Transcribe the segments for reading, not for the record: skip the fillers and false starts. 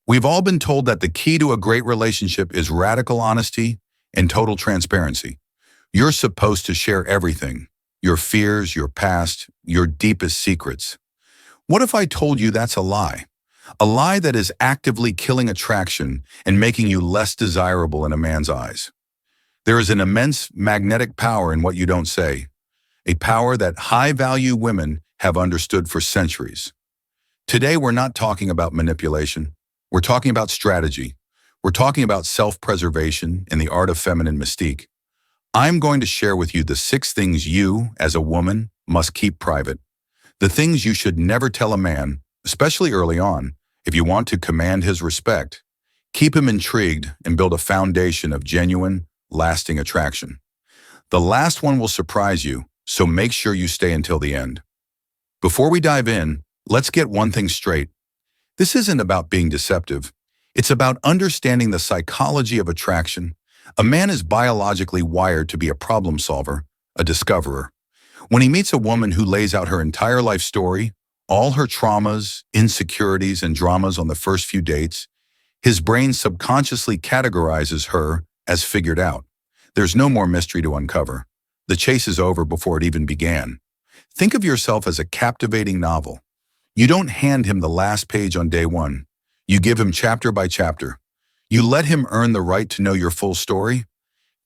We've all been told that the key to a great relationship is radical honesty and total transparency. You're supposed to share everything, your fears, your past, your deepest secrets. What if I told you that's a lie? A lie that is actively killing attraction and making you less desirable in a man's eyes. There is an immense magnetic power in what you don't say, a power that high-value women have understood for centuries. Today, we're not talking about manipulation. We're talking about strategy. We're talking about self-preservation and the art of feminine mystique. I'm going to share with you the 6 things you, as a woman, must keep private. The things you should never tell a man, especially early on, if you want to command his respect, keep him intrigued, and build a foundation of genuine, lasting attraction. The last one will surprise you, so make sure you stay until the end. Before we dive in, let's get one thing straight. This isn't about being deceptive. It's about understanding the psychology of attraction. A man is biologically wired to be a problem solver, a discoverer. When he meets a woman who lays out her entire life story, all her traumas, insecurities, and dramas on the first few dates, his brain subconsciously categorizes her as figured out. There's no more mystery to uncover. The chase is over before it even began. Think of yourself as a captivating novel. You don't hand him the last page on day one. You give him chapter by chapter. You let him earn the right to know your full story.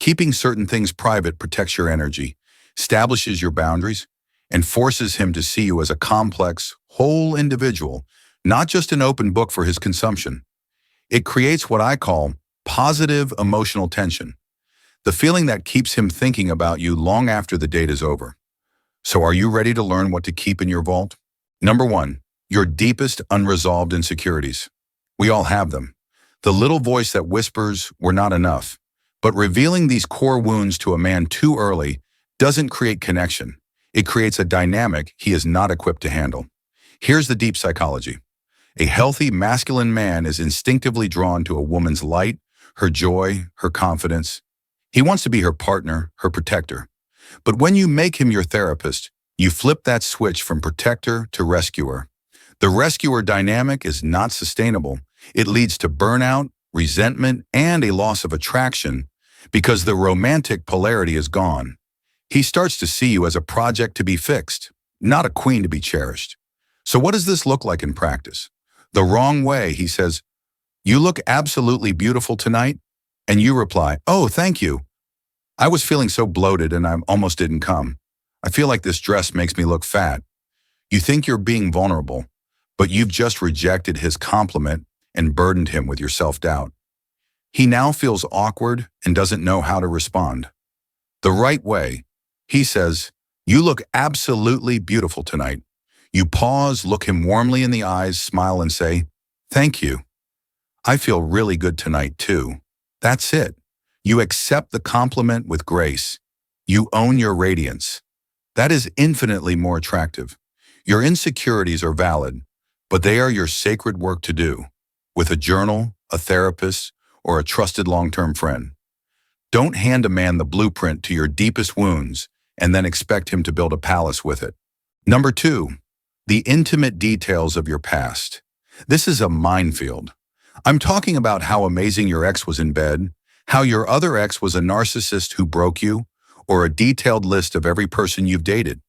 Keeping certain things private protects your energy, establishes your boundaries, and forces him to see you as a complex, whole individual, not just an open book for his consumption. It creates what I call positive emotional tension, the feeling that keeps him thinking about you long after the date is over. So are you ready to learn what to keep in your vault? Number 1, your deepest unresolved insecurities. We all have them. The little voice that whispers, "We're not enough." But revealing these core wounds to a man too early doesn't create connection. It creates a dynamic he is not equipped to handle. Here's the deep psychology. A healthy masculine man is instinctively drawn to a woman's light, her joy, her confidence. He wants to be her partner, her protector. But when you make him your therapist, you flip that switch from protector to rescuer. The rescuer dynamic is not sustainable. It leads to burnout, resentment, and a loss of attraction because the romantic polarity is gone. He starts to see you as a project to be fixed, not a queen to be cherished. So what does this look like in practice? The wrong way, he says, "You look absolutely beautiful tonight," and you reply, "Oh, thank you. I was feeling so bloated and I almost didn't come. I feel like this dress makes me look fat." You think you're being vulnerable, but you've just rejected his compliment and burdened him with your self-doubt. He now feels awkward and doesn't know how to respond. The right way, he says, "You look absolutely beautiful tonight." You pause, look him warmly in the eyes, smile, and say, "Thank you. I feel really good tonight, too." That's it. You accept the compliment with grace. You own your radiance. That is infinitely more attractive. Your insecurities are valid, but they are your sacred work to do, with a journal, a therapist, or a trusted long-term friend. Don't hand a man the blueprint to your deepest wounds and then expect him to build a palace with it. Number 2, the intimate details of your past. This is a minefield. I'm talking about how amazing your ex was in bed, how your other ex was a narcissist who broke you, or a detailed list of every person you've dated.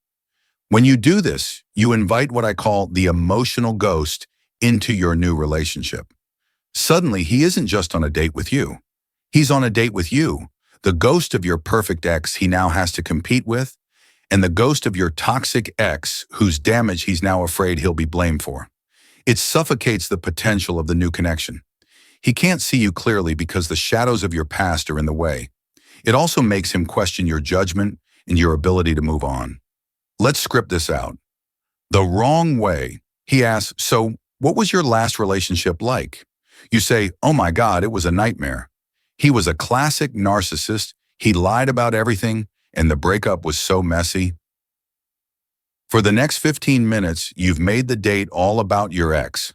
When you do this, you invite what I call the emotional ghost into your new relationship. Suddenly, he isn't just on a date with you. He's on a date with you, the ghost of your perfect ex he now has to compete with, and the ghost of your toxic ex whose damage he's now afraid he'll be blamed for. It suffocates the potential of the new connection. He can't see you clearly because the shadows of your past are in the way. It also makes him question your judgment and your ability to move on. Let's script this out. The wrong way, he asks, "So, what was your last relationship like?" You say, "Oh my God, it was a nightmare. He was a classic narcissist. He lied about everything, and the breakup was so messy." For the next 15 minutes, you've made the date all about your ex.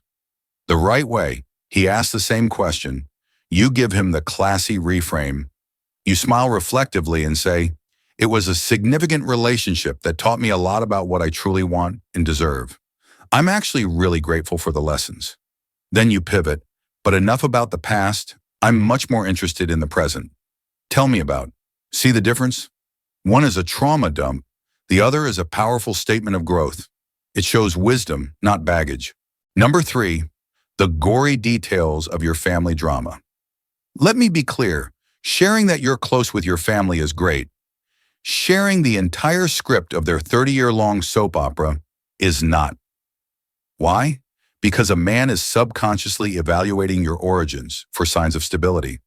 The right way, he asks the same question. You give him the classy reframe. You smile reflectively and say, "It was a significant relationship that taught me a lot about what I truly want and deserve. I'm actually really grateful for the lessons." Then you pivot. But enough about the past. I'm much more interested in the present. Tell me about. See the difference? One is a trauma dump. The other is a powerful statement of growth. It shows wisdom, not baggage. Number 3, the gory details of your family drama. Let me be clear. Sharing that you're close with your family is great. Sharing the entire script of their 30-year-long soap opera is not. Why? Because a man is subconsciously evaluating your origins for signs of stability.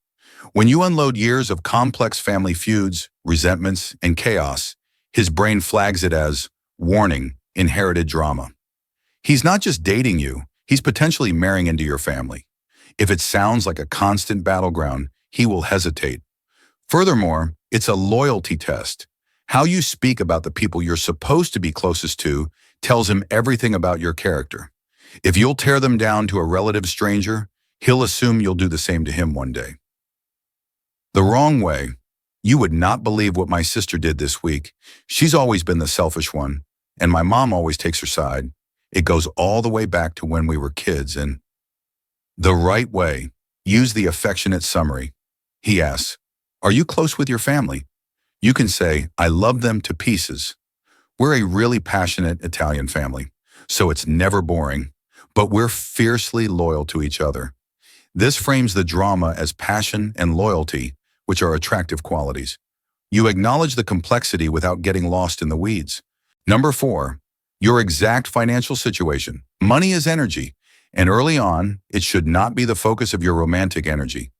When you unload years of complex family feuds, resentments, and chaos, his brain flags it as, warning, inherited drama. He's not just dating you, he's potentially marrying into your family. If it sounds like a constant battleground, he will hesitate. Furthermore, it's a loyalty test. How you speak about the people you're supposed to be closest to tells him everything about your character. If you'll tear them down to a relative stranger, he'll assume you'll do the same to him one day. The wrong way. You would not believe what my sister did this week. She's always been the selfish one, and my mom always takes her side. It goes all the way back to when we were kids. And the right way. Use the affectionate summary. He asks, are you close with your family? You can say, I love them to pieces. We're a really passionate Italian family, so it's never boring, but we're fiercely loyal to each other. This frames the drama as passion and loyalty, which are attractive qualities. You acknowledge the complexity without getting lost in the weeds. Number 4, your exact financial situation. Money is energy, and early on, it should not be the focus of your romantic energy.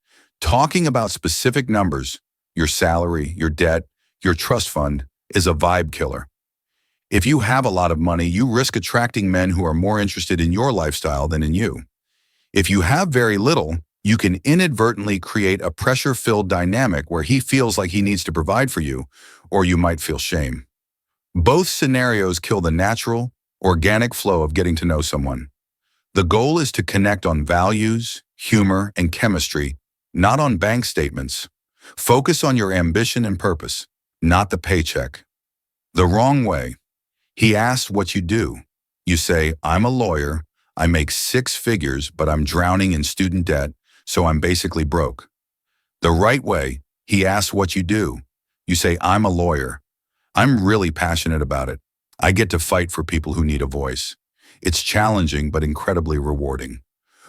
Talking about specific numbers, your salary, your debt, your trust fund, is a vibe killer. If you have a lot of money, you risk attracting men who are more interested in your lifestyle than in you. If you have very little, you can inadvertently create a pressure-filled dynamic where he feels like he needs to provide for you, or you might feel shame. Both scenarios kill the natural, organic flow of getting to know someone. The goal is to connect on values, humor, and chemistry, not on bank statements. Focus on your ambition and purpose, not the paycheck. The wrong way. He asks what you do. You say, I'm a lawyer, I make 6 figures, but I'm drowning in student debt, so I'm basically broke. The right way. He asks what you do. You say, I'm a lawyer. I'm really passionate about it. I get to fight for people who need a voice. It's challenging, but incredibly rewarding.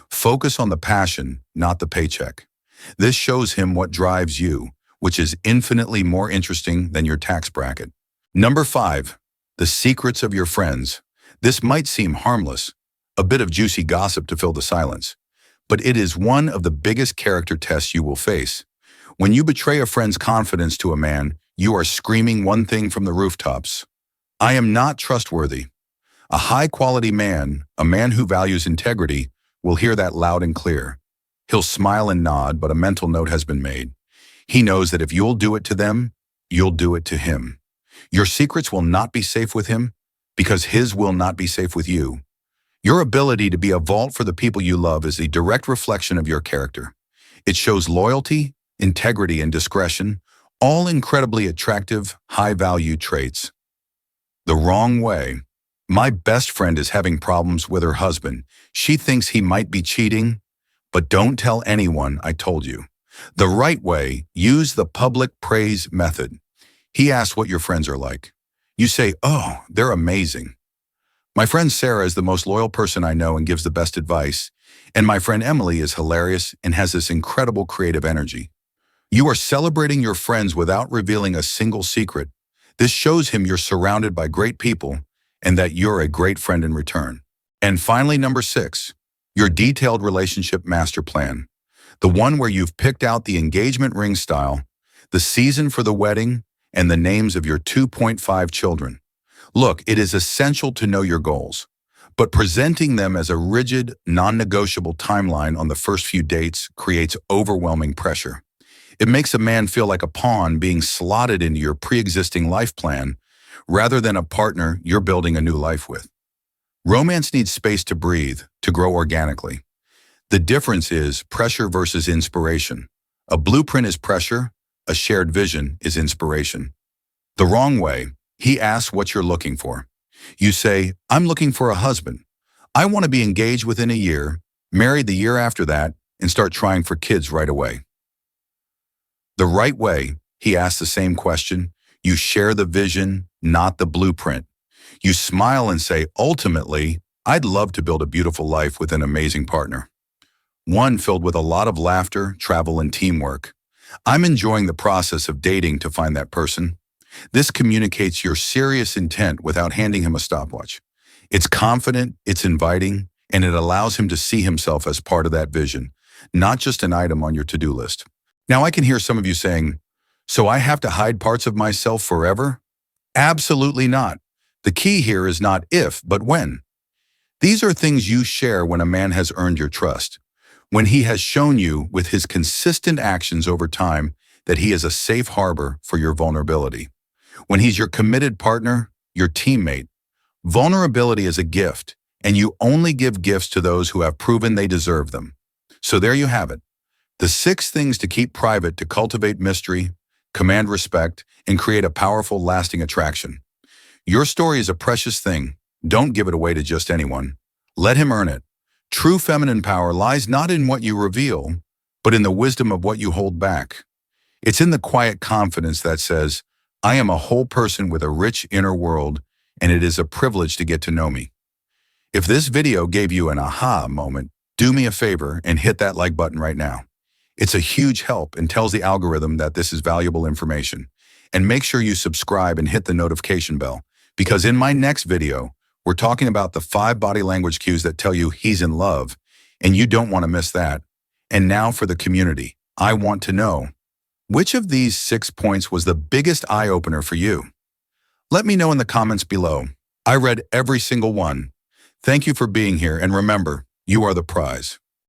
Focus on the passion, not the paycheck. This shows him what drives you, which is infinitely more interesting than your tax bracket. Number 5, the secrets of your friends. This might seem harmless, a bit of juicy gossip to fill the silence, but it is one of the biggest character tests you will face. When you betray a friend's confidence to a man, you are screaming one thing from the rooftops. I am not trustworthy. A high-quality man, a man who values integrity, will hear that loud and clear. He'll smile and nod, but a mental note has been made. He knows that if you'll do it to them, you'll do it to him. Your secrets will not be safe with him because his will not be safe with you. Your ability to be a vault for the people you love is a direct reflection of your character. It shows loyalty, integrity, and discretion, all incredibly attractive, high-value traits. The wrong way. My best friend is having problems with her husband. She thinks he might be cheating, but don't tell anyone I told you. The right way. Use the public praise method. He asks what your friends are like. You say, oh, they're amazing. My friend Sarah is the most loyal person I know and gives the best advice, and my friend Emily is hilarious and has this incredible creative energy. You are celebrating your friends without revealing a single secret. This shows him you're surrounded by great people and that you're a great friend in return. And finally, number 6, your detailed relationship master plan. The one where you've picked out the engagement ring style, the season for the wedding, and the names of your 2.5 children. Look, it is essential to know your goals, but presenting them as a rigid, non-negotiable timeline on the first few dates creates overwhelming pressure. It makes a man feel like a pawn being slotted into your pre-existing life plan rather than a partner you're building a new life with. Romance needs space to breathe, to grow organically. The difference is pressure versus inspiration. A blueprint is pressure, a shared vision is inspiration. The wrong way. He asks what you're looking for. You say, I'm looking for a husband. I want to be engaged within a year, married the year after that, and start trying for kids right away. The right way, he asks the same question. You share the vision, not the blueprint. You smile and say, ultimately, I'd love to build a beautiful life with an amazing partner. One filled with a lot of laughter, travel, and teamwork. I'm enjoying the process of dating to find that person. This communicates your serious intent without handing him a stopwatch. It's confident, it's inviting, and it allows him to see himself as part of that vision, not just an item on your to-do list. Now I can hear some of you saying, so I have to hide parts of myself forever? Absolutely not. The key here is not if, but when. These are things you share when a man has earned your trust, when he has shown you with his consistent actions over time that he is a safe harbor for your vulnerability. When he's your committed partner, your teammate. Vulnerability is a gift, and you only give gifts to those who have proven they deserve them. So there you have it. The 6 things to keep private to cultivate mystery, command respect, and create a powerful, lasting attraction. Your story is a precious thing. Don't give it away to just anyone. Let him earn it. True feminine power lies not in what you reveal, but in the wisdom of what you hold back. It's in the quiet confidence that says, I am a whole person with a rich inner world, and it is a privilege to get to know me. If this video gave you an aha moment, do me a favor and hit that like button right now. It's a huge help and tells the algorithm that this is valuable information. And make sure you subscribe and hit the notification bell, because in my next video, we're talking about the 5 body language cues that tell you he's in love, and you don't want to miss that. And now for the community. I want to know, which of these 6 points was the biggest eye-opener for you? Let me know in the comments below. I read every single one. Thank you for being here, and remember, you are the prize.